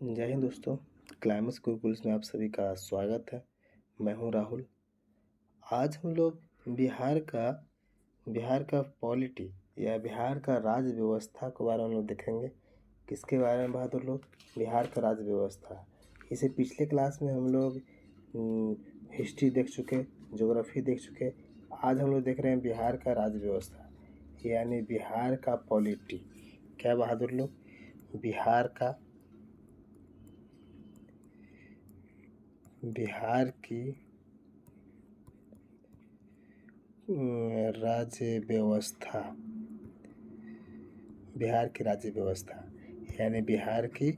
जय हिंद दोस्तों। क्लाइमेक्स गुरुकुल्स में आप सभी का स्वागत है। मैं हूं राहुल। आज हम लोग बिहार का पॉलिटी या बिहार का राज्य व्यवस्था के बारे में हम लोग देखेंगे। किसके बारे में बहादुर लोग? बिहार का राज्य व्यवस्था। इसे पिछले क्लास में हम लोग हिस्ट्री देख चुके, ज्योग्राफी देख चुके। आज हम लोग देख रहे हैं बिहार का राज्य व्यवस्था यानी बिहार का पॉलिटी। क्या बहादुर लोग? बिहार की राज्य व्यवस्था, बिहार की राज्य व्यवस्था यानी बिहार की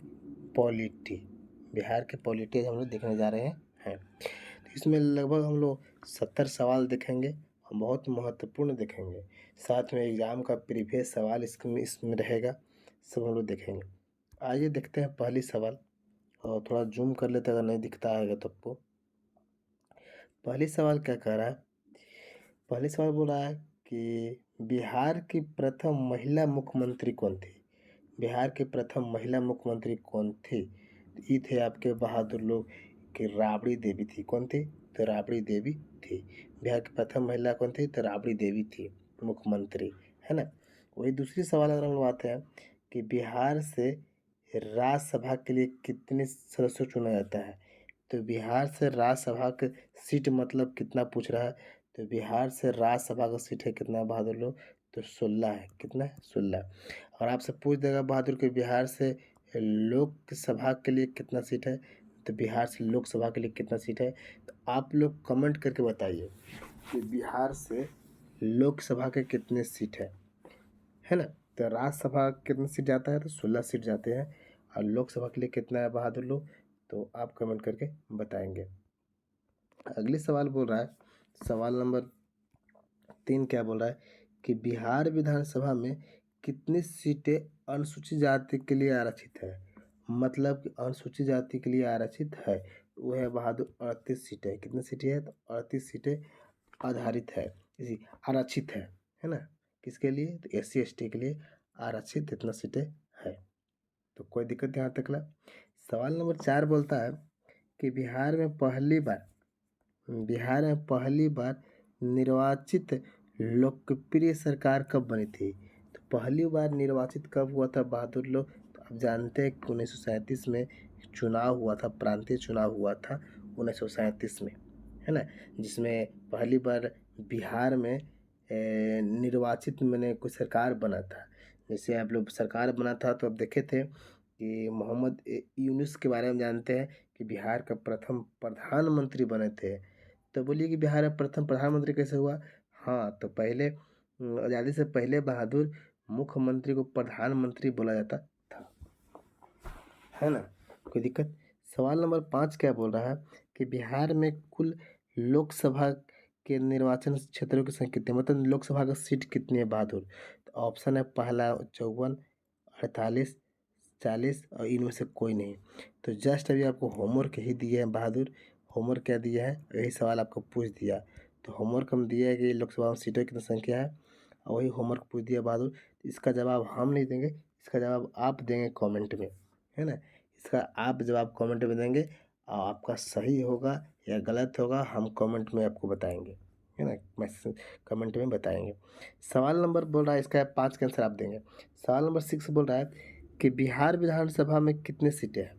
पॉलिटी हम लोग देखने जा रहे हैं। तो इसमें लगभग हम लोग 70 सवाल देखेंगे और बहुत महत्वपूर्ण देखेंगे। साथ में एग्जाम का प्रीवियस सवाल इसमें रहेगा, सब हम लोग देखेंगे। आइए देखते हैं पहली सवाल, और थोड़ा जूम कर लेते अगर नहीं दिखता है तो आपको। पहली सवाल क्या कह रहा है? पहले सवाल बोल रहा है कि बिहार की प्रथम महिला मुख्यमंत्री कौन थी? बिहार की प्रथम महिला मुख्यमंत्री कौन थी? ये थे आपके बहादुर लोग कि राबड़ी देवी थी। कौन थी? तो राबड़ी देवी थी। बिहार की प्रथम महिला कौन थी? तो राबड़ी देवी थी मुख्यमंत्री, है ना। वही दूसरी सवाल अगर हम लोग आते हैं कि बिहार से राज्यसभा के लिए कितने सदस्यों चुना जाता है? तो बिहार से राज्यसभा का सीट मतलब कितना पूछ रहा है? तो बिहार से राज्यसभा का सीट है कितना बहादुर लोग? तो 16 है। कितना है? 16। और आपसे पूछ देगा बहादुर के बिहार से लोकसभा के लिए कितना सीट है? तो बिहार से लोकसभा के लिए कितना सीट है? तो आप लोग कमेंट करके बताइए कि बिहार से लोकसभा के कितने सीट है ना। तो राज्यसभा कितने सीट जाता है? तो 16 सीट जाते हैं। और लोकसभा के लिए कितना है बहादुर लोग? तो आप कमेंट करके बताएंगे। अगली सवाल बोल रहा है, सवाल नंबर 3 क्या बोल रहा है कि बिहार विधानसभा में कितनी सीटें अनुसूचित जाति के लिए आरक्षित है? मतलब कि अनुसूचित जाति के लिए आरक्षित है वो है बहादुर 38 सीटें। कितनी सीटें है? तो 38 सीटें आधारित है, इसी आरक्षित है ना। किसके लिए? तो SC ST के लिए आरक्षित इतना सीटें है। तो कोई दिक्कत यहाँ तक ला। सवाल नंबर 4 बोलता है कि बिहार में पहली बार निर्वाचित लोकप्रिय सरकार कब बनी थी? तो पहली बार निर्वाचित कब हुआ था बहादुर लोग? तो आप जानते हैं कि 1937 में चुनाव हुआ था, प्रांतीय चुनाव हुआ था 1937 में, है ना। जिसमें पहली बार बिहार में निर्वाचित मैंने कोई सरकार बना था। जैसे आप लोग सरकार बना था तो आप देखे थे कि मोहम्मद यूनुस के बारे में जानते हैं कि बिहार का प्रथम प्रधानमंत्री बने थे। तो बोलिए कि बिहार में प्रथम प्रधानमंत्री कैसे हुआ? हाँ, तो पहले आज़ादी से पहले बहादुर मुख्यमंत्री को प्रधानमंत्री बोला जाता था, है ना। कोई दिक्कत? सवाल नंबर 5 क्या बोल रहा है कि बिहार में कुल लोकसभा के निर्वाचन क्षेत्रों की संख्या कितनी, मतलब लोकसभा का सीट कितनी है बहादुर? तो ऑप्शन है पहला 54, 48, 40 और इनमें से कोई नहीं। तो जस्ट अभी आपको होमवर्क ही दिए हैं बहादुर। होमवर्क क्या दिया है? यही सवाल आपको पूछ दिया। तो होमवर्क हम दिया है कि लोकसभा में सीटों की कितनी संख्या है, और वही होमवर्क पूछ दिया बहादुर। इसका जवाब हम नहीं देंगे, इसका जवाब आप देंगे कमेंट में, है ना। इसका आप जवाब कमेंट में देंगे और आपका सही होगा या गलत होगा हम कमेंट में आपको बताएंगे, है ना। मैसेज कमेंट में बताएंगे। सवाल नंबर बोल रहा है, इसका 5 का आंसर आप देंगे। सवाल नंबर 6 बोल रहा है कि बिहार विधानसभा में कितने सीटें हैं?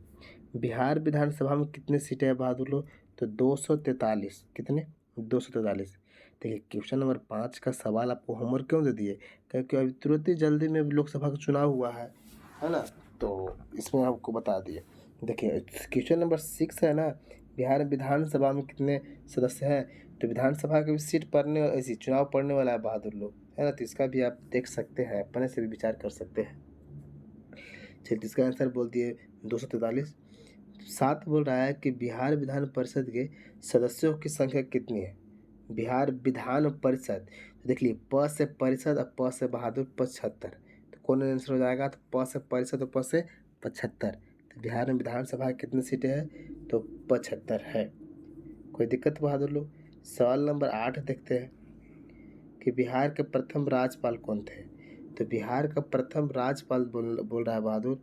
बिहार विधानसभा में कितने सीटें हैं बहादुर लोग? तो 243। कितने? 243। देखिए क्वेश्चन नंबर 5 का सवाल आपको होमवर्क क्यों दे दिए? क्योंकि अभी तुरंत ही जल्दी में लोकसभा का चुनाव हुआ है ना। तो इसमें आपको बता दिए। देखिए क्वेश्चन नंबर 6 है ना, बिहार विधानसभा में कितने सदस्य हैं? तो विधानसभा की भी सीट पड़ने, ऐसी चुनाव पड़ने वाला है बहादुर लोग, है ना। तो इसका भी आप देख सकते हैं, अपने से भी विचार कर सकते हैं। चलिए इसका आंसर बोल दिए 243। 7 बोल रहा है कि बिहार विधान परिषद के सदस्यों की संख्या कितनी है? बिहार विधान परिषद, तो देख लिए प से परिषद और प से बहादुर 75। तो कौन आंसर हो जाएगा? तो प से परिषद और प से 75। तो बिहार में विधानसभा कितनी सीटें हैं? तो 75 है। कोई दिक्कत बहादुर लोग? सवाल नंबर 8 देखते हैं कि बिहार के प्रथम राज्यपाल कौन थे? तो बिहार का प्रथम राज्यपाल बोल रहा है बहादुर,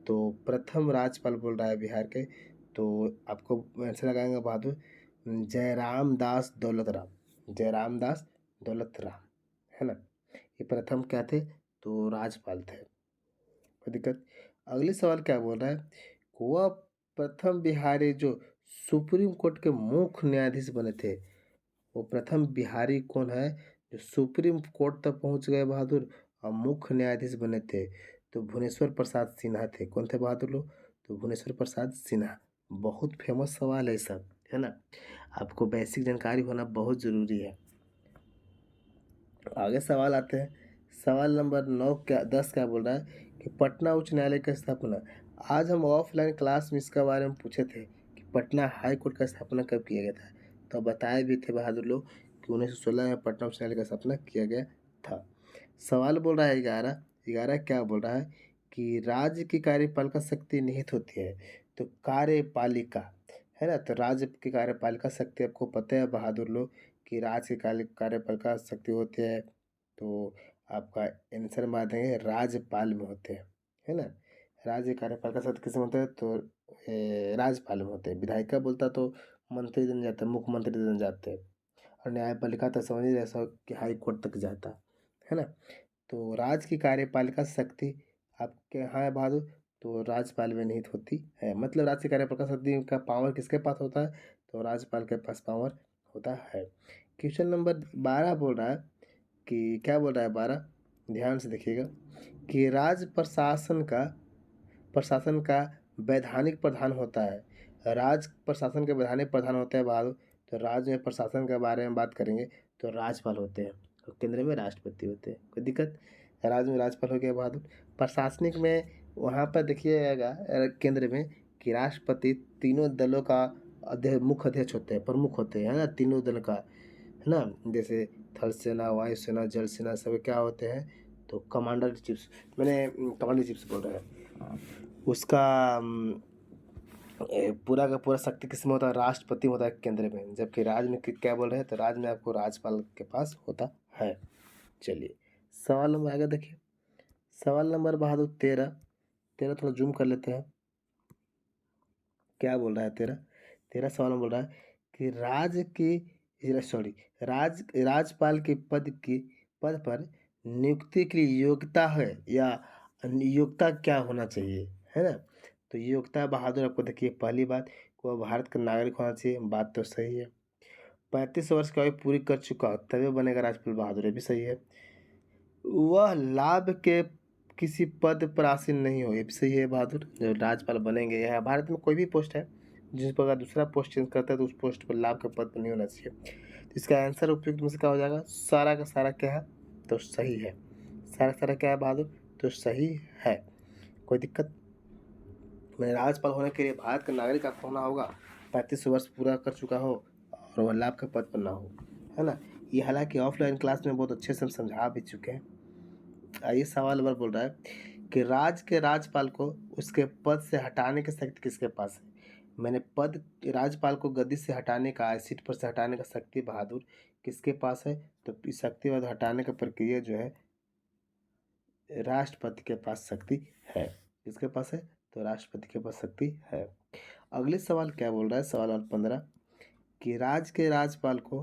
तो प्रथम राज्यपाल बोल रहा है बिहार के, तो आपको आंसर लगाएंगे बहादुर जयराम दास दौलत राम, जयराम दास दौलत राम, है ना। ये प्रथम क्या थे, तो राज्यपाल थे। कोई दिक्कत। अगले सवाल क्या बोल रहा है, वह प्रथम बिहारी जो सुप्रीम कोर्ट के मुख्य न्यायाधीश बने थे, वो प्रथम बिहारी कौन है जो सुप्रीम कोर्ट तक पहुंच गए बहादुर और मुख्य न्यायाधीश बने थे, तो भुवनेश्वर प्रसाद सिन्हा थे। कौन थे बहादुर लोग, तो भुवनेश्वर प्रसाद सिन्हा। बहुत फेमस सवाल है सब, है ना, आपको बेसिक जानकारी होना बहुत ज़रूरी है। आगे सवाल आते हैं, सवाल नंबर 9 क्या 10 क्या बोल रहा है कि पटना उच्च न्यायालय की स्थापना। आज हम ऑफलाइन क्लास में इसके बारे में पूछे थे कि पटना हाई कोर्ट का स्थापना कब किया गया था, तो बताए भी थे बहादुर लोग कि 1916 में पटना उच्च न्यायालय का स्थापना किया गया था। सवाल बोल रहा है 11 11 क्या बोल रहा है कि राज्य की कार्यपालिका शक्ति निहित होती है, तो कार्यपालिका, है ना, तो राज्य की कार्यपालिका शक्ति आपको पता है बहादुर लोग कि राज्य की कार्यपालिका शक्ति होती है, तो आपका आंसर मार देंगे राज्यपाल में होते हैं, है ना। राज्य कार्यपालिका शक्ति किसमें होते हैं, तो राज्यपाल में होते हैं। विधायिका बोलता तो मंत्री दिन जाते हैं, मुख्यमंत्री दिन जाते हैं, और न्यायपालिका तो समझ ही ऐसा कि हाई कोर्ट तक जाता है ना। तो राज्य की कार्यपालिका शक्ति आपके यहाँ है बहादुर, तो राज्यपाल में निहित होती है। मतलब राज्य की कार्यपालिका शक्ति का पावर किसके पास होता है, तो राज्यपाल के पास पावर होता है। क्वेश्चन नंबर 12 बोल रहा है कि क्या बोल रहा है 12, ध्यान से देखिएगा कि राज्य प्रशासन का वैधानिक प्रधान होता है। राज्य प्रशासन के वैधानिक प्रधान होते हैं बहादुर, तो राज्य में प्रशासन के बारे में बात करेंगे तो राज्यपाल होते हैं, और केंद्र में राष्ट्रपति होते हैं। कोई दिक्कत, राज्य में राज्यपाल हो गया बहादुर। प्रशासनिक में वहाँ पर देखिएगा केंद्र में कि राष्ट्रपति तीनों दलों का मुख्य अध्यक्ष होते हैं, प्रमुख होते हैं, है ना, तीनों दल का, है ना, जैसे थल सेना, वायु सेना, जल सेना, सब क्या होते हैं, तो कमांडर चीफ्स, मैंने कमांडर चीफ्स बोल रहे हैं। उसका पूरा का पूरा शक्ति किसमें होता है, राष्ट्रपति होता है केंद्र में, जबकि राज्य में क्या बोल रहे हैं, तो राज्य में आपको राज्यपाल के पास होता है। चलिए सवाल नंबर आगे देखिए, सवाल नंबर बहादुर 13 थोड़ा जूम कर लेते हैं। क्या बोल रहा है 13 सवाल में बोल रहा है कि राज्यपाल के पद पर नियुक्ति के लिए योग्यता है या योग्यता क्या होना चाहिए, है ना। तो योग्यता बहादुर आपको देखिए, पहली बात वह भारत का नागरिक होना चाहिए, बात तो सही है। 35 वर्ष की आयु पूरी कर चुका हो तभी बनेगा राज्यपाल बहादुर, ये भी सही है। वह लाभ के किसी पद पर आसीन नहीं हो, ये भी सही है बहादुर, जो राज्यपाल बनेंगे, यह भारत में कोई भी पोस्ट है जिस पर अगर दूसरा पोस्ट चेंज करता है तो उस पोस्ट पर लाभ के पद पर नहीं होना चाहिए। तो इसका आंसर उपयुक्त में से क्या हो जाएगा, सारा का सारा क्या है, तो सही है। सारा का सारा क्या है बहादुर, तो सही है। कोई दिक्कत, मैं राज्यपाल होने के लिए भारत का नागरिक आपको होना होगा, 35 वर्ष पूरा कर चुका हो और वह लाभ के पद पर ना हो, है ना। ये हालांकि ऑफलाइन क्लास में बहुत अच्छे से हम समझा भी चुके हैं। आइए सवाल नंबर बोल रहा है कि राज्य के राज्यपाल को उसके पद से हटाने की शक्ति किसके पास है। मैंने पद राज्यपाल को गद्दी से हटाने का, सीट पर से हटाने का शक्ति बहादुर किसके पास है, तो इस शक्ति को हटाने का प्रक्रिया जो है राष्ट्रपति के पास शक्ति है। किसके पास है, तो राष्ट्रपति के पास शक्ति है। अगले सवाल क्या बोल रहा है, सवाल नंबर 15 कि राज्य के राज्यपाल को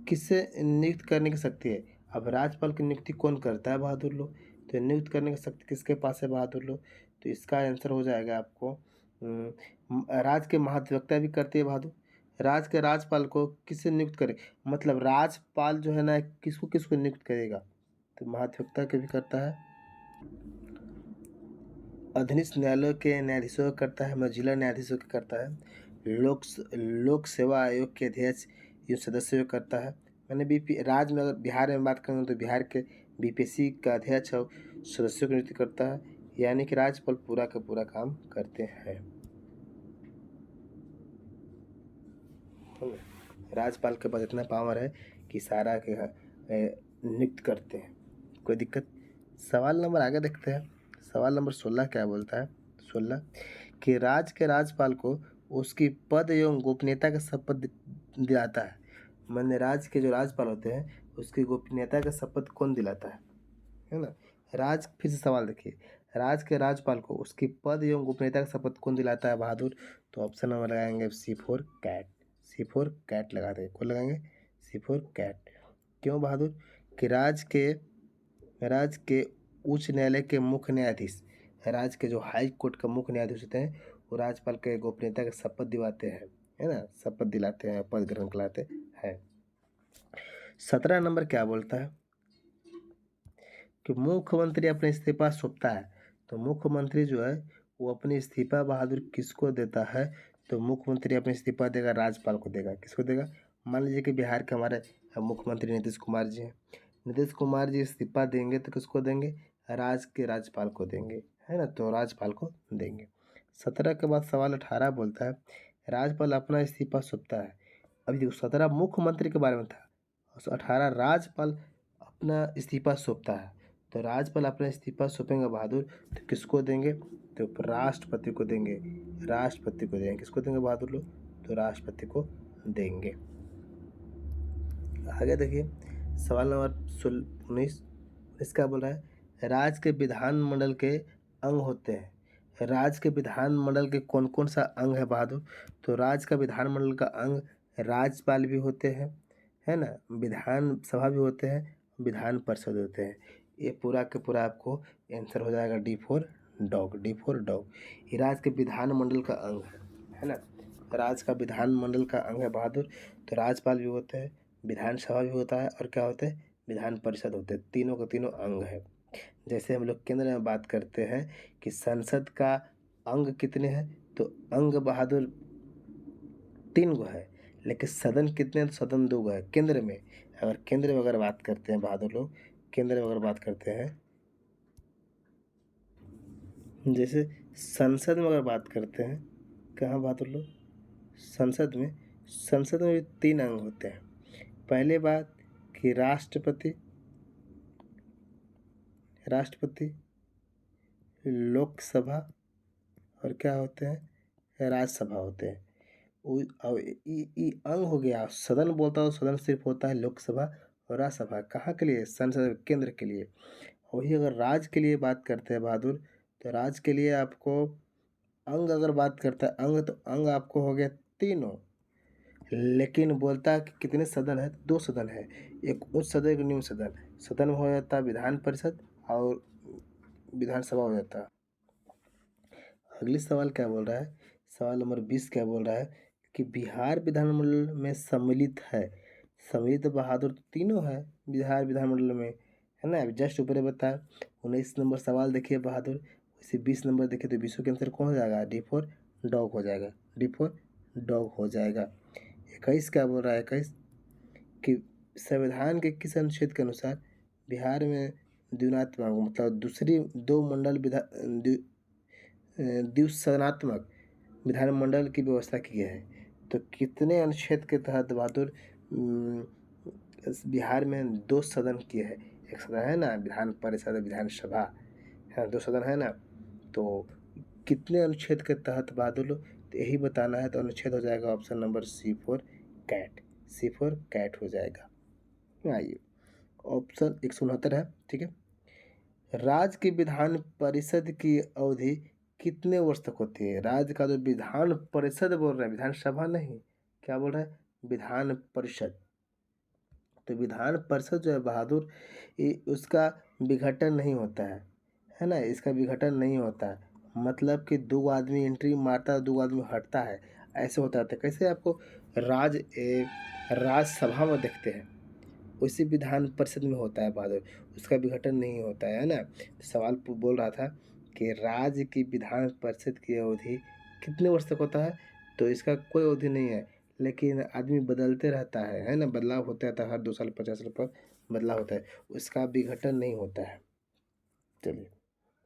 किससे नियुक्त करने की शक्ति है। अब राज्यपाल की नियुक्ति कौन करता है बहादुर लोग, तो नियुक्त करने की शक्ति किसके पास है बहादुर लोग, तो इसका आंसर हो जाएगा आपको राज्य के महाधिवक्ता भी करते हैं बहादुर। राज्य के राज्यपाल को किससे नियुक्त करे, मतलब राज्यपाल जो है ना किसको किसको नियुक्त करेगा, तो महाधिवक्ता के भी करता है, अधीनस्थ न्यायालयों के न्यायाधीशों का करता है, मतलब जिला न्यायाधीशों का करता है, लोक सेवा आयोग के अध्यक्ष इन सदस्यों का करता है। मैंने राज्य में अगर बिहार में बात करूँ तो बिहार के बीपीएससी का अध्यक्ष और सदस्यों की नियुक्ति करता है, यानी कि राज्यपाल पूरा का पूरा काम करते हैं। राज्यपाल के पास इतना पावर है कि सारा के नियुक्त करते हैं। कोई दिक्कत। सवाल नंबर आगे देखते हैं, सवाल नंबर 16 क्या बोलता है, 16 कि राज्य के राज्यपाल को उसकी पद एवं गोपनीयता का शपथ दिलाता है। माननीय राज्य के जो राज्यपाल होते हैं उसकी गोपनीयता का शपथ कौन दिलाता है ना। फिर से सवाल देखिए, राज्य के राज्यपाल को उसकी पद एवं गोपनीयता का शपथ कौन दिलाता है बहादुर? तो ऑप्शन नंबर लगाएंगे C4 कैट। C4 कैट लगा देंगे। कौन लगाएंगे? C4 cat. क्यों बहादुर? कि राज्य के उच्च न्यायालय के मुख्य न्यायाधीश, राज्य के जो हाई कोर्ट का मुख्य न्यायाधीश होते हैं वो राज्यपाल के गोपनीयता का शपथ दिलाते हैं, है ना, शपथ दिलाते हैं, पद ग्रहण कराते हैं। 17 नंबर क्या बोलता है कि मुख्यमंत्री अपने इस्तीफा सौंपता है। तो मुख्यमंत्री जो है वो अपने इस्तीफा बहादुर किसको देता है? तो मुख्यमंत्री अपने इस्तीफा देगा राज्यपाल को देगा। किसको देगा? मान लीजिए कि बिहार के हमारे मुख्यमंत्री नीतीश कुमार जी हैं। नीतीश कुमार जी इस्तीफा देंगे तो किसको देंगे? राज्य के राज्यपाल को देंगे, है ना, तो राज्यपाल को देंगे। 17 के बाद सवाल 18 बोलता है राज्यपाल अपना इस्तीफा सौंपता है। अभी देखो 17 मुख्यमंत्री के बारे में था और 18 राज्यपाल अपना इस्तीफा सौंपता है। तो राज्यपाल अपना इस्तीफा सौंपेंगे बहादुर तो किसको देंगे? तो राष्ट्रपति को देंगे। राष्ट्रपति को देंगे। किसको देंगे बहादुर लोग? तो राष्ट्रपति को देंगे। आगे देखिए सवाल नंबर 19 इसका बोल रहा है राज्य के विधानमंडल के अंग होते हैं। राज्य के विधानमंडल के कौन कौन सा अंग है बहादुर? तो राज्य का विधानमंडल का अंग राज्यपाल भी होते हैं, है ना, विधानसभा भी होते हैं, विधान परिषद होते हैं। ये पूरा के पूरा आपको आंसर हो जाएगा D4 डॉग। D4 डॉग ये राज्य के विधानमंडल का अंग है ना। राज्य का विधानमंडल का अंग है बहादुर। तो राज्यपाल भी होते हैं, विधानसभा भी होता है और क्या होते हैं? विधान परिषद होते हैं। तीनों के तीनों अंग है। जैसे हम लोग केंद्र में बात करते हैं कि संसद का अंग कितने हैं? तो अंग बहादुर 3 गो है, लेकिन सदन कितने हैं? तो सदन 2 गो है केंद्र में। अगर केंद्र में अगर बात करते हैं बहादुर लोग, केंद्र में अगर बात करते हैं, जैसे संसद में अगर बात करते हैं, कहाँ बहादुर लोग? संसद में भी 3 अंग होते हैं। पहले बात कि राष्ट्रपति, लोकसभा और क्या होते हैं? राज्यसभा होते हैं। अब ये अंग हो गया। सदन बोलता हो, सदन सिर्फ होता है लोकसभा और राज्यसभा। कहाँ के लिए? संसद केंद्र के लिए। वही अगर राज्य के लिए बात करते हैं बहादुर, तो राज्य के लिए आपको अंग अगर बात करता है अंग, तो अंग आपको हो गया 3। लेकिन बोलता है कि कितने सदन है? 2 सदन है, एक उच्च सदन एक निम्न सदन। सदन में हो जाता है विधान परिषद और विधानसभा हो जाता है। अगली सवाल क्या बोल रहा है? सवाल नंबर 20 क्या बोल रहा है कि बिहार विधानमंडल में सम्मिलित है। सम्मिलित बहादुर तीनों है बिहार विधानमंडल में, है ना, जस्ट ऊपर बताया। 19 नंबर सवाल देखिए बहादुर, वैसे 20 नंबर देखिए तो 20 के आंसर कौन हो जाएगा? D4 डॉग हो जाएगा। D4 डॉग हो जाएगा। 21 क्या बोल रहा है? 21 कि संविधान के किस अनुच्छेद के अनुसार बिहार में द्विनात्मक मतलब दूसरी 2 मंडल द्विसदनात्मक विधानमंडल की व्यवस्था की है? तो कितने अनुच्छेद के तहत बहादुर बिहार में 2 सदन किए हैं? एक सदन है ना विधान परिषद, विधानसभा है, 2 सदन है ना। तो कितने अनुच्छेद के तहत बहादुर लोग? तो यही बताना है। तो अनुच्छेद हो जाएगा option number C4 cat. C4 cat हो जाएगा। आइए ऑप्शन 169 है, ठीक है। राज्य की विधान परिषद की अवधि कितने वर्ष तक होती है? राज्य का जो विधान परिषद बोल रहा है, विधानसभा नहीं, क्या बोल रहा है? विधान परिषद। तो विधान परिषद जो है बहादुर, उसका विघटन नहीं होता है ना, इसका विघटन नहीं होता है। मतलब कि 2 आदमी एंट्री मारता है, 2 आदमी हटता है, ऐसे होता है। कैसे आपको राज्यसभा में देखते हैं, उसी विधान परिषद में होता है बहादुर, उसका विघटन नहीं होता है ना। सवाल बोल रहा था कि राज्य की विधान परिषद की अवधि कितने वर्ष तक होता है? तो इसका कोई अवधि नहीं है, लेकिन आदमी बदलते रहता है ना, बदलाव होता रहता है, हर 2 साल 50 साल पर बदलाव होता है, उसका विघटन नहीं होता है। चलिए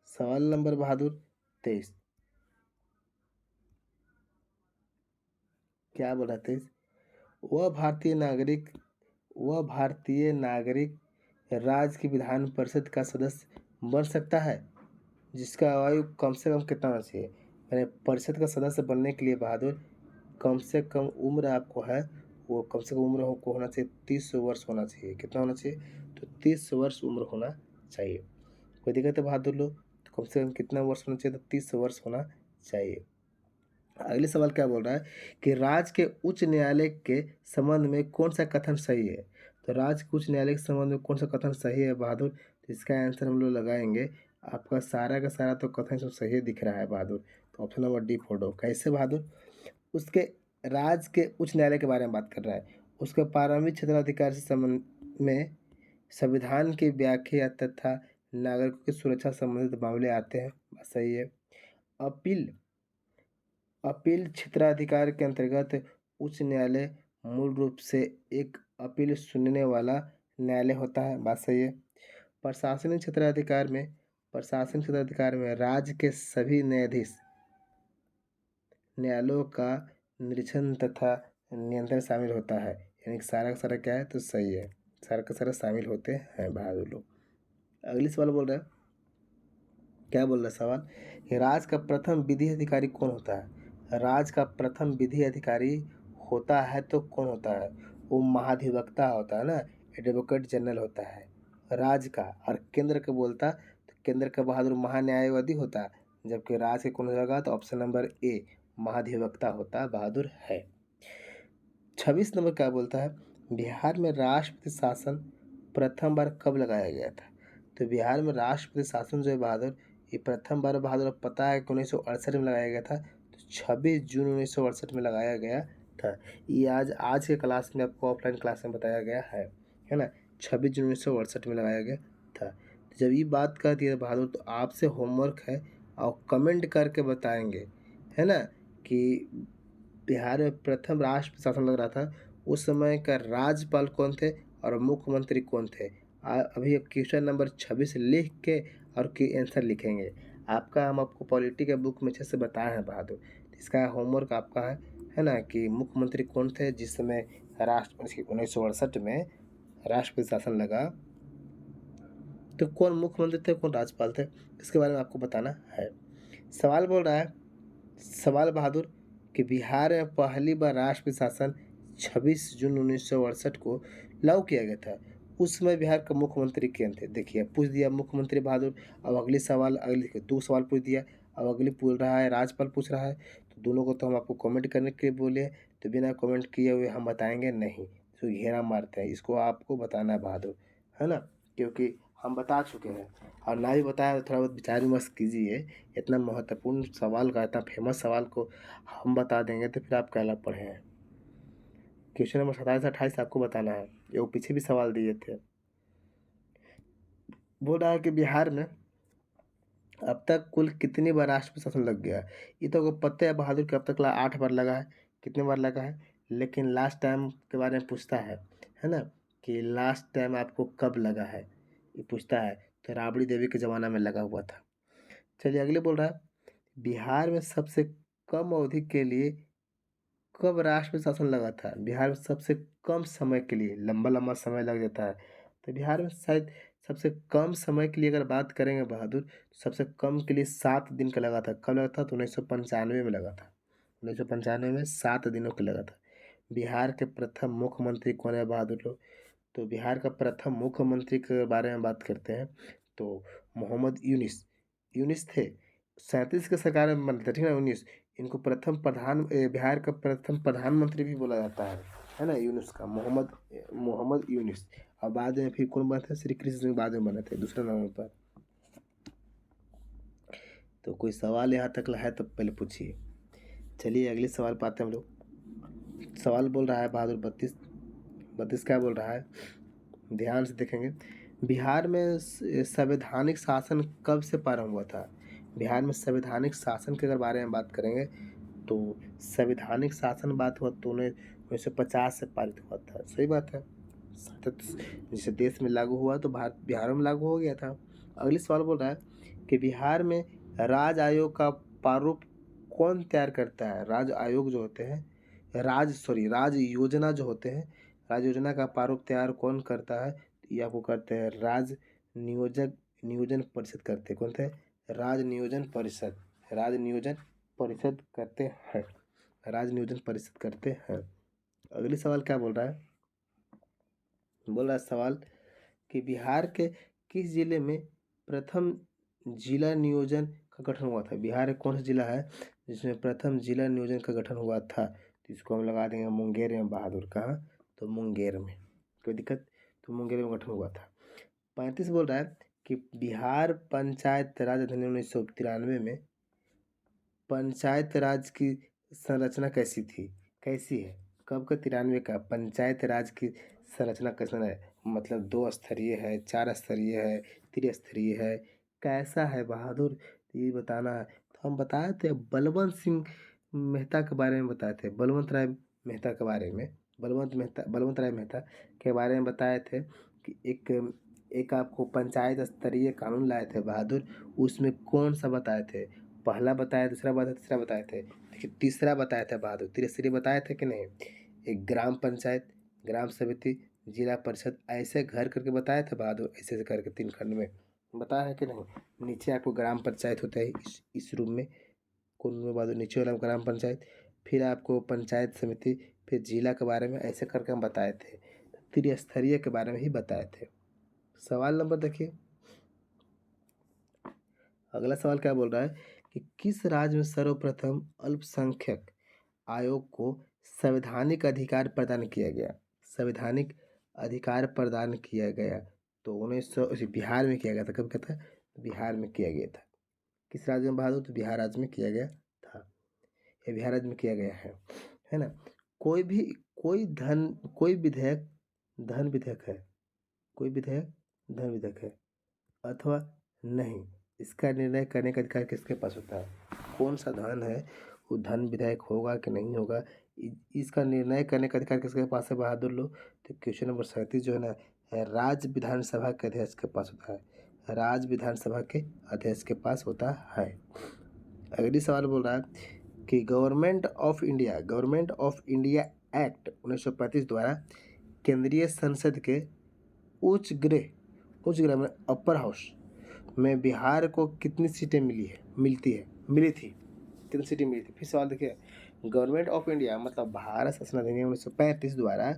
सवाल नंबर बहादुर 23 क्या बोला? 23 वह भारतीय नागरिक राज्य की विधान परिषद का सदस्य बन सकता है जिसका आयु कम से कम कितना होना चाहिए? मैंने परिषद का सदस्य बनने के लिए बहादुर कम से कम उम्र आपको है, वो कम से कम उम्र को होना चाहिए 30 वर्ष होना चाहिए। कितना होना चाहिए? तो 30 वर्ष उम्र होना चाहिए। कोई दिक्कत है बहादुर लोग? तो तो कम से कम कितना वर्ष होना चाहिए? तो 30 वर्ष होना चाहिए। अगले सवाल क्या बोल रहा है कि राज्य के उच्च न्यायालय के संबंध में कौन सा कथन सही है? तो राज्य के उच्च न्यायालय के संबंध में कौन सा कथन सही है बहादुर? तो इसका आंसर हम लोग लगाएंगे। आपका सारा का सारा तो कथन सब सही दिख रहा है बहादुर। तो ऑप्शन नंबर डी फोड़ो। कैसे बहादुर? उसके राज्य के उच्च न्यायालय के बारे में बात कर रहा है। उसके प्रारंभिक क्षेत्राधिकार से संबंध में संविधान की व्याख्या तथा नागरिकों की सुरक्षा संबंधित मामले आते हैं। बात सही है। अपील अपील क्षेत्राधिकार के अंतर्गत उच्च न्यायालय मूल रूप से एक अपील सुनने वाला न्यायालय होता है। बात सही है। प्रशासनिक क्षेत्राधिकार में राज्य के सभी न्यायाधीश न्यायालयों का निरीक्षण तथा नियंत्रण शामिल होता है। यानी कि सारा का सारा क्या है? तो सही है, सारा का सारा शामिल होते हैं बहादुर लोग। अगली सवाल बोल रहा है, क्या बोल रहा है सवाल कि राज्य का प्रथम विधि अधिकारी कौन होता है? राज्य का प्रथम विधि अधिकारी होता है तो कौन होता है? वो महाधिवक्ता होता है ना, एडवोकेट जनरल होता है राज्य का। और केंद्र का बोलता तो केंद्र का बहादुर महान्यायवादी होता है। जबकि राज्य का कौन होगा? तो ऑप्शन नंबर ए महाधिवक्ता होता बहादुर है। 26 नंबर क्या बोलता है? बिहार में राष्ट्रपति शासन प्रथम बार कब लगाया गया था? तो बिहार में राष्ट्रपति शासन जो है बहादुर, ये प्रथम बार बहादुर पता है कि 1968 में लगाया गया था। तो 26 जून 1968 में लगाया गया था। ये आज के क्लास में आपको ऑफलाइन क्लास में बताया गया है ना। 26 जून 1968 में लगाया गया था। तो जब ये बात कहती है बहादुर, तो आपसे होमवर्क है और कमेंट करके बताएंगे, है ना, कि बिहार में प्रथम राष्ट्र शासन लग रहा था, उस समय का राज्यपाल कौन थे और मुख्यमंत्री कौन थे? अभी क्वेश्चन नंबर 26 लिख के और की आंसर लिखेंगे। हम आपको पॉलिटी के बुक में अच्छे से बताए हैं बहादुर। इसका होमवर्क आपका है ना, कि मुख्यमंत्री कौन थे जिस समय 1968 में राष्ट्रपति शासन लगा, तो कौन मुख्यमंत्री थे, कौन राज्यपाल थे, इसके बारे में आपको बताना है। सवाल बोल रहा है, सवाल बहादुर कि बिहार में पहली बार राष्ट्रपति शासन 26 जून 1968 को लागू किया गया था। उस समय बिहार का मुख्यमंत्री कौन थे? देखिए पूछ दिया मुख्यमंत्री बहादुर। अब अगले सवाल, अगले 2 सवाल पूछ दिया। अब अगले पूछ रहा है राज्यपाल पूछ रहा है। तो दोनों को तो हम आपको कमेंट करने के लिए बोले, तो बिना कमेंट किए हुए हम बताएंगे नहीं, तो घेरा मारते हैं। इसको आपको बताना है बहादुर, है ना, क्योंकि हम बता चुके हैं। और ना भी बताया तो थोड़ा बहुत विचार विमर्श कीजिए। इतना महत्वपूर्ण सवाल का, इतना फेमस सवाल को हम बता देंगे तो फिर आप क्या लाभ पढ़े हैं। क्वेश्चन नंबर 27-28 आपको बताना है। ये वो पीछे भी सवाल दिए थे। बोल रहा है कि बिहार में अब तक कुल कितनी बार राष्ट्रपति शासन लग गया है? ये तो आपको पता है बहादुर कि अब तक 8 बार लगा है। कितने बार लगा है? लेकिन लास्ट टाइम के बारे में पूछता है ना, कि लास्ट टाइम आपको कब लगा है, ये पूछता है। तो राबड़ी देवी के ज़माना में लगा हुआ था। चलिए अगले बोल रहा है, बिहार में सबसे कम अवधि के लिए कब राष्ट्रपति शासन लगा था? बिहार में सबसे कम समय के लिए, लंबा लंबा समय लग जाता है, तो बिहार में शायद सबसे कम समय के लिए अगर बात करेंगे बहादुर, तो सबसे कम के लिए 7 दिन का लगा था। कब लगा था? तो 1995 में लगा था। 1995 में 7 दिनों का लगा था। बिहार के प्रथम मुख्यमंत्री कौन है बहादुर लोग? तो बिहार का प्रथम मुख्यमंत्री के बारे में बात करते हैं तो मोहम्मद यूनिस यूनिस थे। 37 के सरकार में बने थे, ठीक है ना, 19। इनको बिहार का प्रथम प्रधानमंत्री भी बोला जाता है ना, यूनुस का, मोहम्मद यूनुस। और बाद में फिर कौन बने थे? श्री कृष्ण बाद में बने थे दूसरे नंबर पर। तो कोई सवाल यहाँ तक है तो पहले पूछिए। चलिए अगले सवाल पर आते हैं हम लोग। सवाल बोल रहा है बहादुर 32 क्या बोल रहा है, ध्यान से देखेंगे। बिहार में संवैधानिक शासन कब से प्रारंभ हुआ था? बिहार में संवैधानिक शासन के अगर बारे में बात करेंगे तो संवैधानिक शासन बात हुआ तो 1950 से पारित हुआ था। सही बात है। जैसे देश में लागू हुआ तो बिहार में लागू हो गया था। अगले सवाल बोल रहा है कि बिहार में राज आयोग का प्रारूप कौन तैयार करता है? राज आयोग जो होते हैं, राज योजना जो होते हैं, राज योजना का प्रारूप तैयार कौन करता है? ये आपको करते हैं नियोजन परिषद करते हैं। कौन थे? राज नियोजन परिषद करते हैं। अगली सवाल क्या बोल रहा है? बोल रहा है सवाल कि बिहार के किस जिले में प्रथम जिला नियोजन का गठन हुआ था? बिहार एक कौन सा जिला है जिसमें प्रथम जिला नियोजन का गठन हुआ था? तो इसको हम लगा देंगे मुंगेर में बहादुर। कहाँ? तो मुंगेर में। कोई दिक्कत? तो मुंगेर में गठन हुआ था। 35 बोल रहा है कि बिहार पंचायत राज अधिनियम 1993 में पंचायत राज की संरचना कैसी थी? कैसी है? कब का? 93 का। पंचायत राज की संरचना कैसा है? मतलब 2 स्तरीय है, 4 स्तरीय है, त्रिस्तरीय है, कैसा है बहादुर? ये बताना है। तो हम बताए थे बलवंत सिंह मेहता के बारे में बताए थे, बलवंत राय मेहता के बारे में, बलवंत राय मेहता के बारे में बताए थे कि एक आपको पंचायत स्तरीय कानून लाए थे बहादुर। उसमें कौन सा बताए थे? पहला बताया, दूसरा बताया, तीसरा बताए थे। देखिए तीसरा बताया था बहादुर। त्रिस्तरीय बताए थे कि नहीं? एक ग्राम पंचायत, ग्राम समिति, जिला परिषद, ऐसे घर करके बताया था बहादुर। ऐसे ऐसे करके 3 खंड में बताया है कि नहीं? नीचे आपको ग्राम पंचायत होता है इस रूम में। कौन में बहादुर? नीचे वाला ग्राम पंचायत, फिर आपको पंचायत समिति, फिर जिला के बारे में ऐसे करके हम बताए थे। त्रिस्तरीय के बारे में ही बताए थे। सवाल नंबर देखिए, अगला सवाल क्या बोल रहा है कि किस राज्य में सर्वप्रथम अल्पसंख्यक आयोग को संवैधानिक अधिकार प्रदान किया गया? संवैधानिक अधिकार प्रदान किया गया तो 1900 बिहार में किया गया था। कब किया था? बिहार में किया गया था। किस राज्य में बहादुर? तो बिहार राज्य में किया गया था। ये बिहार राज्य में किया गया है ना? कोई भी कोई विधेयक धन विधेयक है, कोई विधेयक धन विधेयक है अथवा नहीं, इसका निर्णय करने का अधिकार किसके पास होता है? कौन सा धन है, वो धन विधेयक होगा कि नहीं होगा, इसका निर्णय करने का अधिकार किसके पास है बहादुर लोग? तो क्वेश्चन नंबर 37 जो है ना, राज्य विधानसभा के अध्यक्ष के पास होता है। राज्य विधानसभा के अध्यक्ष के पास होता है। अगली सवाल बोल रहा है कि गवर्नमेंट ऑफ इंडिया एक्ट 1935 द्वारा केंद्रीय संसद के उच्च गृह में अपर हाउस में बिहार को कितनी सीटें मिली थी? कितनी सीटें मिली थी? फिर सवाल देखिए, गवर्नमेंट ऑफ इंडिया मतलब भारत शासन अधिनियम 1935 द्वारा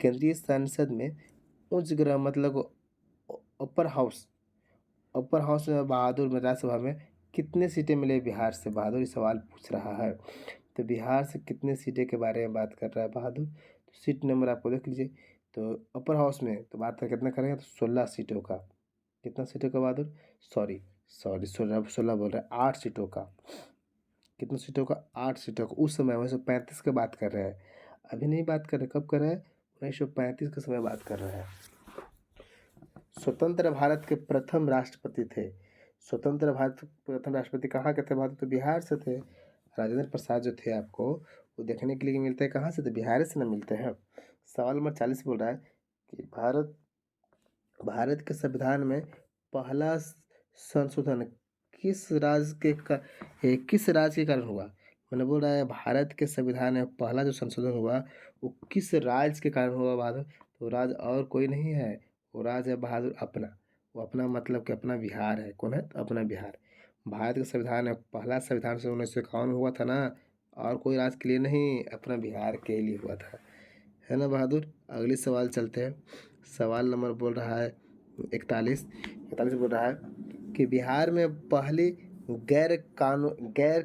केंद्रीय संसद में उच्च गृह मतलब अपर हाउस में बहादुर में राज्यसभा में कितने सीटें मिले बिहार से? बहादुर ये सवाल पूछ रहा है। तो बिहार से कितने सीटें के बारे में बात कर रहा है बहादुर? तो सीट नंबर आपको देख लीजिए। तो अपर हाउस में तो बात कर कितना करेंगे? तो 16 सीटों का। कितना सीटों का बहादुर? सॉरी 16 बोल रहे हैं, 8 सीटों का। कितने सीटों का? 8 सीटों का। उस समय 1935 की बात कर रहे हैं, अभी नहीं बात कर रहे। कब कर रहे हैं? 1935 के समय बात कर रहे हैं। स्वतंत्र भारत के प्रथम राष्ट्रपति थे। स्वतंत्र भारत के प्रथम राष्ट्रपति कहाँ के थे बहादुर? तो बिहार से थे। राजेंद्र प्रसाद जो थे आपको वो देखने के लिए मिलते हैं कहाँ से? तो बिहार से ना मिलते हैं। सवाल नंबर 40 बोल रहा है कि भारत के संविधान में पहला संशोधन किस राज्य के कारण हुआ? मैंने बोल रहा है भारत के संविधान में पहला जो संशोधन हुआ वो किस राज्य के कारण हुआ बहादुर? तो राज्य और कोई नहीं है, वो राज्य है बहादुर अपना। वो अपना मतलब कि अपना बिहार है। कौन है? तो अपना बिहार। भारत के संविधान में पहला संविधान से 1951 हुआ था ना, और कोई राज्य के लिए नहीं, अपना बिहार के लिए हुआ था, है ना बहादुर? अगली सवाल चलते हैं। सवाल नंबर बोल रहा है 41 बोल रहा है कि बिहार में पहली गैर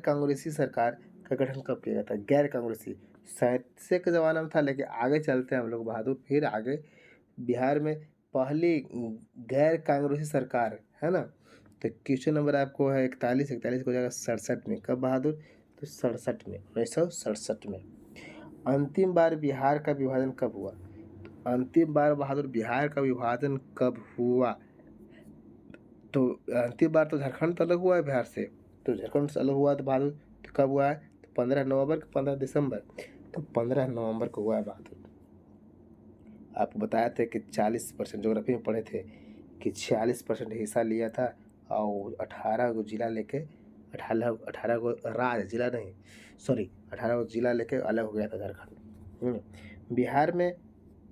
कांग्रेसी सरकार का गठन कब किया गया था? गैर कांग्रेसी 37 के ज़माना में था, लेकिन आगे चलते हैं हम लोग बहादुर, फिर आगे। बिहार में पहली गैर कांग्रेसी सरकार है ना, तो क्वेश्चन नंबर आपको है 41 को हो जाएगा 67 में। कब बहादुर? तो 67 में, 1967 में। अंतिम बार बिहार का विभाजन कब हुआ? तो अंतिम बार बहादुर बिहार का विभाजन कब हुआ? तो अंतिम बार तो झारखंड तो अलग हुआ है बिहार से, तो झारखंड से अलग हुआ तो बहादुर तो कब हुआ है? तो 15 नवंबर 15 दिसंबर, तो 15 नवंबर को हुआ है बहादुर। आपको बताया था कि 40% ज्योग्राफी में पढ़े थे कि 46% हिस्सा लिया था, और 18 को जिला लेके 18 को जिला नहीं, सॉरी 18 को जिला लेके अलग हो गया था झारखंड। बिहार में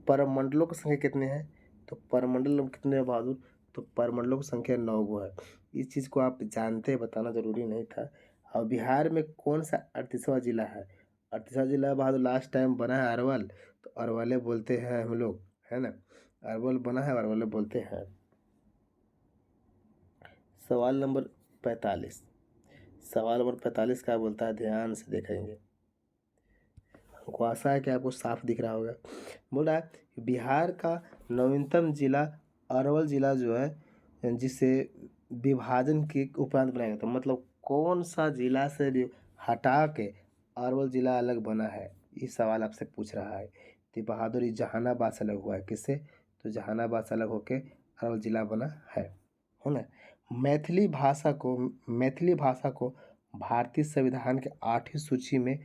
परमंडलों की संख्या कितने हैं? तो परमंडल कितने हैं बहादुर? तो परमंडलों की संख्या 9 गो है। इस चीज़ को आप जानते हैं, बताना जरूरी नहीं था। और बिहार में कौन सा 38वां जिला है? 38वां जिला बहादुर लास्ट टाइम बना है अरवल, तो अरवले बोलते हैं हम लोग, है ना? अरवल बना है, अरवले बोलते हैं। सवाल नंबर 45। सवाल नंबर 45 क्या बोलता है, ध्यान से देखेंगे। हमको आशा है कि आपको साफ दिख रहा होगा। बोल रहा है बिहार का नवीनतम जिला अरवल जिला जो है, जिसे विभाजन के उपरांत बनाया गया था, मतलब कौन सा जिला से भी हटा के अरवल जिला अलग बना है, ये सवाल आपसे पूछ रहा है। तो बहादुर जहानाबाद से अलग हुआ है, किससे? तो जहानाबाद से अलग होके अरवल जिला बना है ना। मैथिली भाषा को भारतीय संविधान के 8वीं सूची में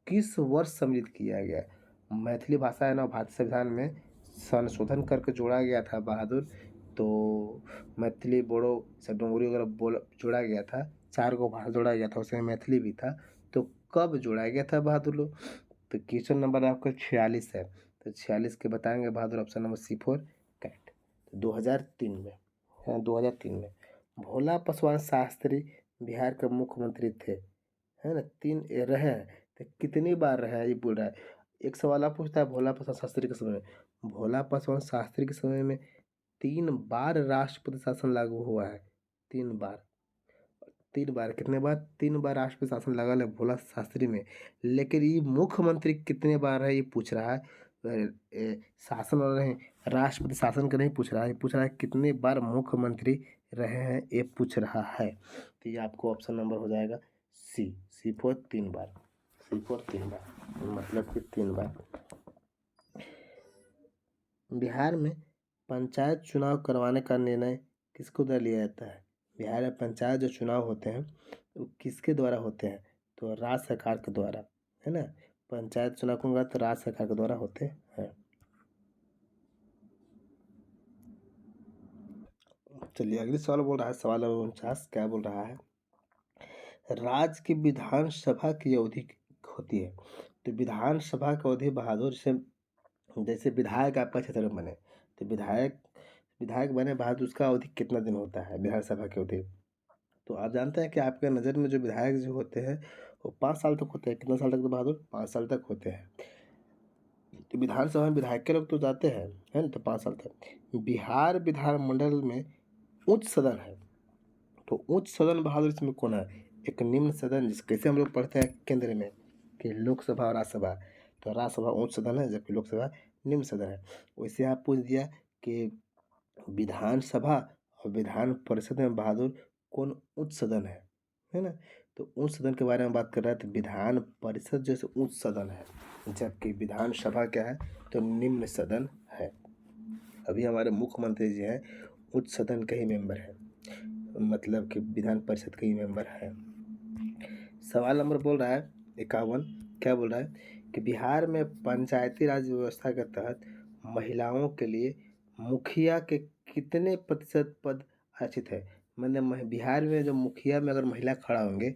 किस वर्ष सम्मिलित किया गया? मैथिली भाषा है ना, भारतीय संविधान में संशोधन करके जोड़ा गया था बहादुर। तो मैथिली, बोडो, सब डोंगरी वगैरह बोल जोड़ा गया था, 4 को भाषा जोड़ा गया था, उसमें मैथिली भी था। तो कब जोड़ा गया था बहादुर लोग? तो क्वेश्चन नंबर आपका 46 है, तो 46 के बताएंगे बहादुर, ऑप्शन नंबर C4 करेक्ट। तो 2003 में, हाँ 2003 में भोला पासवान शास्त्री बिहार के मुख्यमंत्री थे, है ना। 3 रहे हैं, तो कितनी बार रहे हैं ये बोल रहा है। एक सवाल आप पूछता है भोला पासवान शास्त्री के समय में, भोला पासवान शास्त्री के समय में 3 बार राष्ट्रपति शासन लागू हुआ है। 3 बार, 3 बार, कितने बार? 3 बार राष्ट्रपति शासन लगा है भोला शास्त्री में। लेकिन ये मुख्यमंत्री कितने बार है ये पूछ रहा है। शासन और नहीं, राष्ट्रपति शासन का नहीं पूछ रहा है, ये पूछ रहा है कितने बार मुख्यमंत्री रहे हैं, ये पूछ रहा है। तो ये आपको ऑप्शन नंबर हो जाएगा C4 3 बार, C4 3 बार, मतलब कि 3 बार। बिहार में पंचायत चुनाव करवाने का निर्णय किसको द्वारा लिया जाता है? बिहार में पंचायत जो चुनाव होते हैं वो किसके द्वारा होते हैं? तो राज्य सरकार के द्वारा, है ना। पंचायत चुनाव कौन करता है? तो राज्य सरकार के द्वारा होते हैं। चलिए अगले सवाल बोल रहा है, सवाल नंबर 49 क्या बोल रहा है, राज्य की विधानसभा की अवधि होती है। तो विधानसभा की अवधि बहादुर से, जैसे विधायक आपका क्षेत्र में बने, तो विधायक विधायक बने बहादुर, उसका अवधि कितना दिन होता है विधानसभा की अवधि? तो आप जानते हैं कि आपके नज़र में जो विधायक जो होते हैं वो 5 साल तक होते हैं। कितना साल तक? तो बहादुर 5 साल तक होते हैं। तो विधानसभा में विधायक के लोग तो जाते हैं, है ना, तो 5 साल तक। बिहार विधानमंडल में उच्च सदन है, तो उच्च सदन बहादुर इसमें कौन है? एक निम्न सदन, जिस कैसे हम लोग पढ़ते हैं केंद्र में कि लोकसभा और राज्यसभा, तो राज्यसभा उच्च सदन है जबकि लोकसभा निम्न सदन है। वैसे आप पूछ दिया कि विधानसभा और विधान परिषद में बहादुर कौन उच्च सदन है ना। तो उच्च सदन के बारे में बात कर रहा है, तो विधान परिषद जैसे उच्च सदन है, जबकि विधानसभा क्या है? तो निम्न सदन है। अभी हमारे मुख्यमंत्री जी हैं उच्च सदन के ही मेंबर हैं, मतलब कि विधान परिषद के ही मेंबर है। सवाल नंबर बोल रहा है 51, क्या बोल रहा है कि बिहार में पंचायती राज व्यवस्था के तहत महिलाओं के लिए मुखिया के कितने प्रतिशत पद आरक्षित है? मतलब बिहार में जो मुखिया में अगर महिला खड़ा होंगे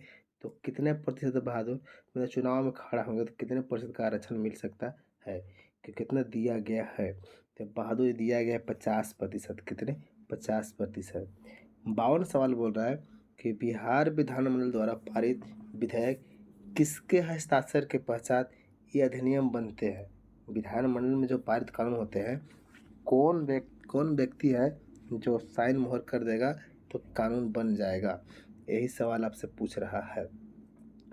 तो कितने प्रतिशत बहादुर, मतलब चुनाव में खड़ा होंगे तो कितने प्रतिशत का आरक्षण मिल सकता है, कि कितना दिया गया है? तो बहादुर दिया गया है 50%। कितने? 50%। 52 सवाल बोल रहा है कि बिहार विधानमंडल द्वारा पारित विधेयक किसके हस्ताक्षर के पश्चात ये अधिनियम बनते हैं? विधानमंडल में जो पारित कानून होते हैं, कौन व्यक्ति है जो साइन मोहर कर देगा तो कानून बन जाएगा? यही सवाल आपसे पूछ रहा है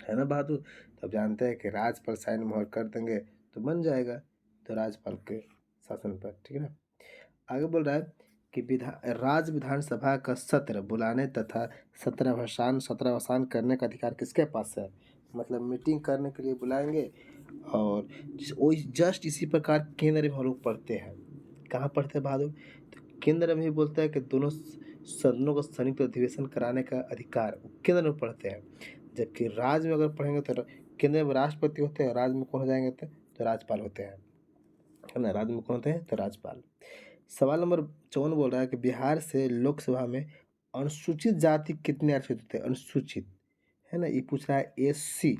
ना बहादुर। तो आप जानते हैं कि राज्यपाल साइन मोहर कर देंगे तो बन जाएगा, तो राज्यपाल के शासन पर, ठीक है ना। आगे बोल रहा है कि राज्य विधानसभा का सत्र बुलाने तथा सत्रावसान करने का अधिकार किसके पास है? मतलब मीटिंग करने के लिए बुलाएंगे, और वही जस्ट इसी प्रकार केंद्र में हम लोग पढ़ते हैं। कहाँ पढ़ते हैं बहादुर? तो केंद्र में भी बोलता है कि दोनों सदनों का संयुक्त अधिवेशन कराने का अधिकार केंद्र में पढ़ते हैं, जबकि राज्य में अगर पढ़ेंगे तो केंद्र में राष्ट्रपति होते हैं, राज्य में कौन हो जाएंगे? तो राज्यपाल होते हैं, है ना। राज्य में कौन होते हैं? तो राज्यपाल। सवाल नंबर 54 बोल रहा है कि बिहार से लोकसभा में अनुसूचित जाति कितने आरक्षित होते हैं? अनुसूचित, है ना, ये पूछ रहा है SC,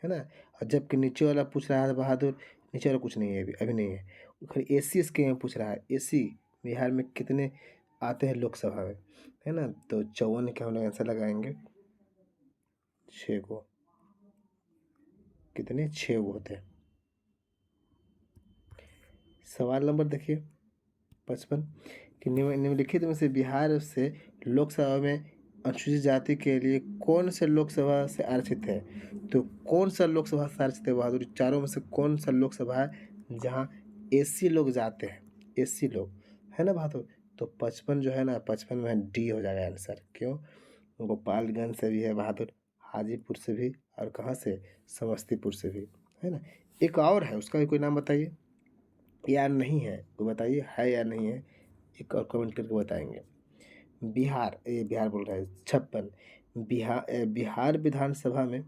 है ना। और जबकि नीचे वाला पूछ रहा है बहादुर, नीचे वाला कुछ नहीं है, अभी नहीं है, खाली SC में पूछ रहा है। SC बिहार में कितने आते हैं लोकसभा में, है ना। तो 54 के हम लोग आंसर लगाएंगे 6 को। कितने? 6 को होते हैं। सवाल नंबर देखिए 55 कि निम्नलिखित में से बिहार से लोकसभा में अनुसूचित जाति के लिए कौन से लोकसभा से आरक्षित है? तो कौन सा लोकसभा से आरक्षित है बहादुर? चारों में से कौन सा लोकसभा है जहाँ एससी लोग जाते हैं? एससी लोग, है ना बहादुर? तो 55 जो है ना, 55 में डी हो जाएगा आंसर। क्यों? गोपालगंज से भी है बहादुर, हाजीपुर से भी, और कहाँ से? समस्तीपुर से भी, है ना। एक और है, उसका भी कोई नाम बताइए या नहीं है, तो बताइए है या नहीं है, एक और कमेंट करके बताएंगे। बिहार, ये बिहार बोल रहा है 56, बिहार विधानसभा में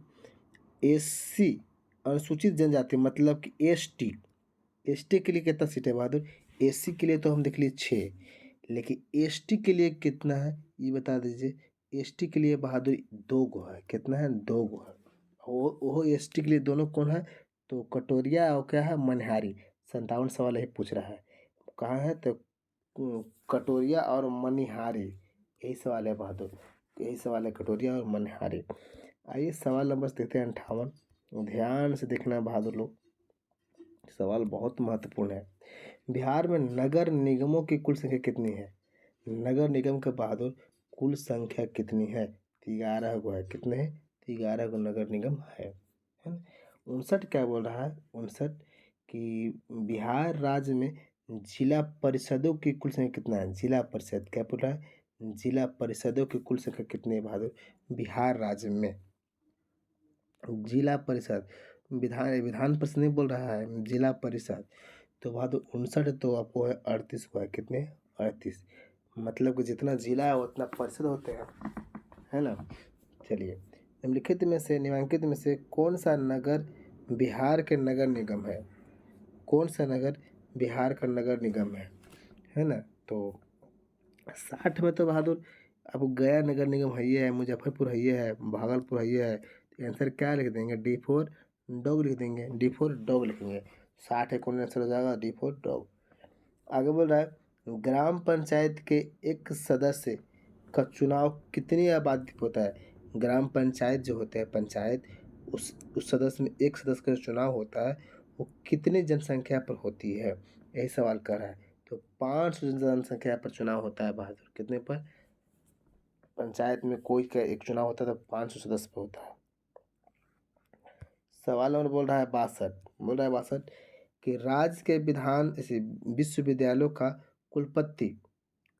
एससी अनुसूचित जनजाति मतलब कि एसटी, एसटी के लिए कितना सीट है बहादुर? एससी के लिए तो हम देख लिए 6, लेकिन एसटी के लिए कितना है ये बता दीजिए। एसटी के लिए बहादुर 2 गो है। कितना है? 2 गो है। वो एसटी के लिए दोनों कौन है? तो कटोरिया और क्या है? मनिहारी। 57 सवाल यही पूछ रहा है, कहाँ है? तो कटोरिया और मनिहारी, यही सवाल है बहादुर, यही सवाल है, कटोरिया और मनिहारी। आइए सवाल नंबर देखते हैं 58। ध्यान से देखना बहादुर लोग, सवाल बहुत महत्वपूर्ण है। बिहार में नगर निगमों की कुल संख्या कितनी है? नगर निगम के बहादुर कुल संख्या कितनी है? 11 गो है। कितने हैं? 11 गो नगर निगम है ना। 59 क्या बोल रहा है? 59 कि बिहार राज्य में जिला परिषदों की कुल संख्या कितना है? जिला परिषद क्या बोल रहा है? जिला परिषदों की कुल संख्या कितनी है बहादुर बिहार राज्य में? जिला परिषद, विधान विधान परिषद नहीं बोल रहा है, जिला परिषद। तो बहादुर 59 तो आपको है 38 को है। कितने? 38। मतलब कि जितना जिला है उतना परिषद होते हैं, है ना। चलिए, निम्नलिखित में से, निम्नांकित में से कौन सा नगर बिहार के नगर निगम है? कौन सा नगर बिहार का नगर निगम है ना। तो 60 में तो बहादुर अब गया नगर निगम है, ये है मुजफ्फरपुर, है ये है भागलपुर, है ये है। तो आंसर क्या लिख देंगे? D4 डॉग लिख देंगे, D4 डॉग लिखेंगे। 60 है, कौन आंसर हो जाएगा? D4 dog. आगे बोल रहा है ग्राम पंचायत के एक सदस्य का चुनाव कितनी आबादी पे होता है? ग्राम पंचायत जो होते हैं, पंचायत, उस सदस्य में एक सदस्य का जो चुनाव होता है वो कितनी जनसंख्या पर होती है? यही सवाल कर रहा है। तो 500 जनसंख्या पर चुनाव होता है बहादुर। कितने पर? पंचायत में कोई का एक चुनाव होता है तो 500 सदस्य पर होता है। सवाल नंबर बोल रहा है 62, बोल रहा है 62 कि राज्य के विधान ऐसे विश्वविद्यालयों का कुलपति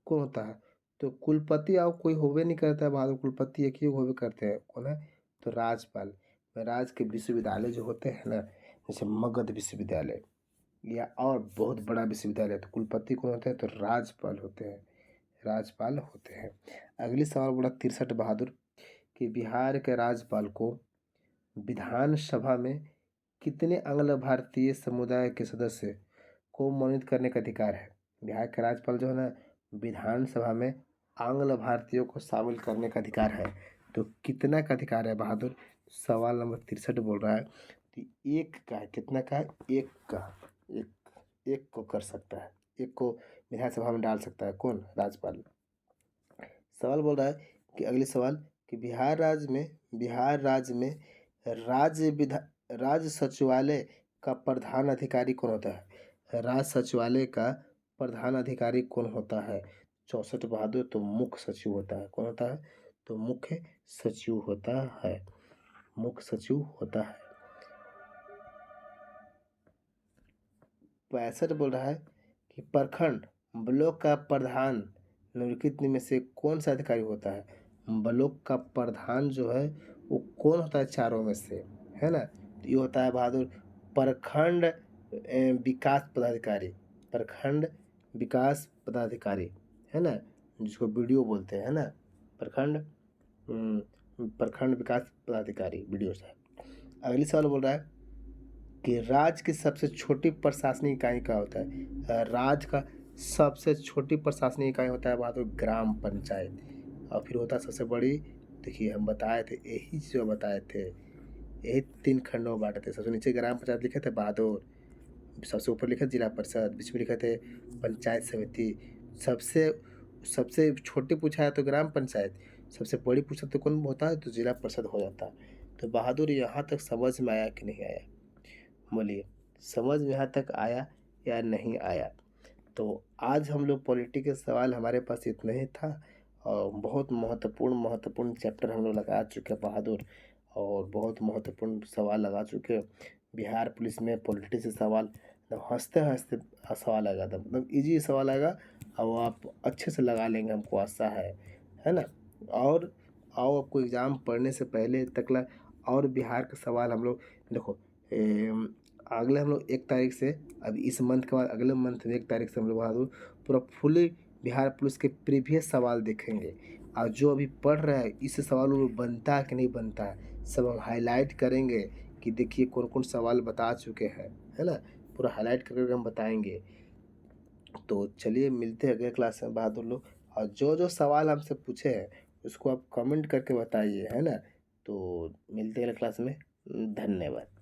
कौन होता है? तो कुलपति और कोई होबे नहीं करता है बहादुर, कुलपति एक ही होबे करते हैं, कौन है? तो राज्यपाल। राज्य के विश्वविद्यालय जो होते हैं ना, जैसे मगध विश्वविद्यालय या और बहुत बड़ा विश्वविद्यालय, तो कुलपति कौन होते हैं? तो राज्यपाल होते हैं, राज्यपाल होते हैं। अगली सवाल बोला 63 बहादुर कि बिहार के राज्यपाल को विधानसभा में कितने आंग्ल भारतीय समुदाय के सदस्य को मनोनीत करने का अधिकार है? बिहार के राज्यपाल जो है ना, विधानसभा में आंग्ल भारतीयों को शामिल करने का अधिकार है। तो कितना का अधिकार है बहादुर? सवाल नंबर 63 बोल रहा है तो एक का है। कितना का है? एक का, एक को कर सकता है, एक को विधानसभा में डाल सकता है। कौन? राज्यपाल। सवाल बोल रहा है कि अगले सवाल कि बिहार राज्य में राज्य सचिवालय का प्रधान अधिकारी कौन होता है? राज्य सचिवालय का प्रधान अधिकारी कौन होता है? 64 बहादुर तो मुख्य सचिव होता है। कौन होता है? तो मुख्य सचिव होता है, मुख्य सचिव होता है। 65 बोल रहा है कि प्रखंड ब्लॉक का प्रधान निम्नलिखित में से कौन सा अधिकारी होता है? ब्लॉक का प्रधान जो है वो कौन होता है चारों में से, है ना। तो ये होता है बहादुर प्रखंड विकास पदाधिकारी, प्रखंड विकास पदाधिकारी, है ना, जिसको बीडीओ बोलते हैं, है ना। प्रखंड प्रखंड विकास पदाधिकारी, बीडीओ साहब। अगली सवाल बोल रहा है कि राज्य की सबसे छोटी प्रशासनिक इकाई क्या होता है? राज्य का सबसे छोटी प्रशासनिक इकाई होता है बहादुर ग्राम पंचायत, और फिर होता है सबसे बड़ी। देखिए हम बताए थे, यही जो बताए थे, यही 3 खंडों में बांटे थे। सबसे नीचे ग्राम पंचायत लिखे थे बहादुर, सबसे ऊपर लिखे जिला परिषद, बीच में लिखे थे पंचायत समिति। सबसे सबसे छोटी पूछा है तो ग्राम पंचायत, सबसे बड़ी पूछा तो कौन होता है? तो जिला परिषद हो जाता है। तो बहादुर यहाँ तक समझ में आया कि नहीं आया? बोलिए, समझ में यहाँ तक आया या नहीं आया? तो आज हम लोग पॉलिटी के सवाल हमारे पास इतना ही था, और बहुत महत्वपूर्ण महत्वपूर्ण चैप्टर हम लोग लगा चुके हैं बहादुर, और बहुत महत्वपूर्ण सवाल लगा चुके हैं। बिहार पुलिस में पॉलिटी से सवाल मतलब हँसते हँसते सवाल आएगा था, मतलब इजी सवाल आएगा और वो आप अच्छे से लगा लेंगे, हमको आशा है ना। और आओ आपको एग्ज़ाम पढ़ने से पहले तकला और बिहार का सवाल हम लोग देखो, अगले हम लोग 1 तारीख से, अभी इस मंथ के बाद अगले मंथ में 1 तारीख से हम लोग बहादुर पूरा फुली बिहार पुलिस के प्रीवियस सवाल देखेंगे। और जो अभी पढ़ रहा है इस सवालों में बनता है कि नहीं बनता है, सब हम हाईलाइट करेंगे कि देखिए कौन कौन सवाल बता चुके हैं, है ना। पूरा हाईलाइट करके हम बताएंगे। तो चलिए मिलते हैं अगले क्लास में बहादुर लोग, और जो जो सवाल हमसे पूछे हैं उसको आप कमेंट करके बताइए, है ना। तो मिलते हैं अगले क्लास में। धन्यवाद।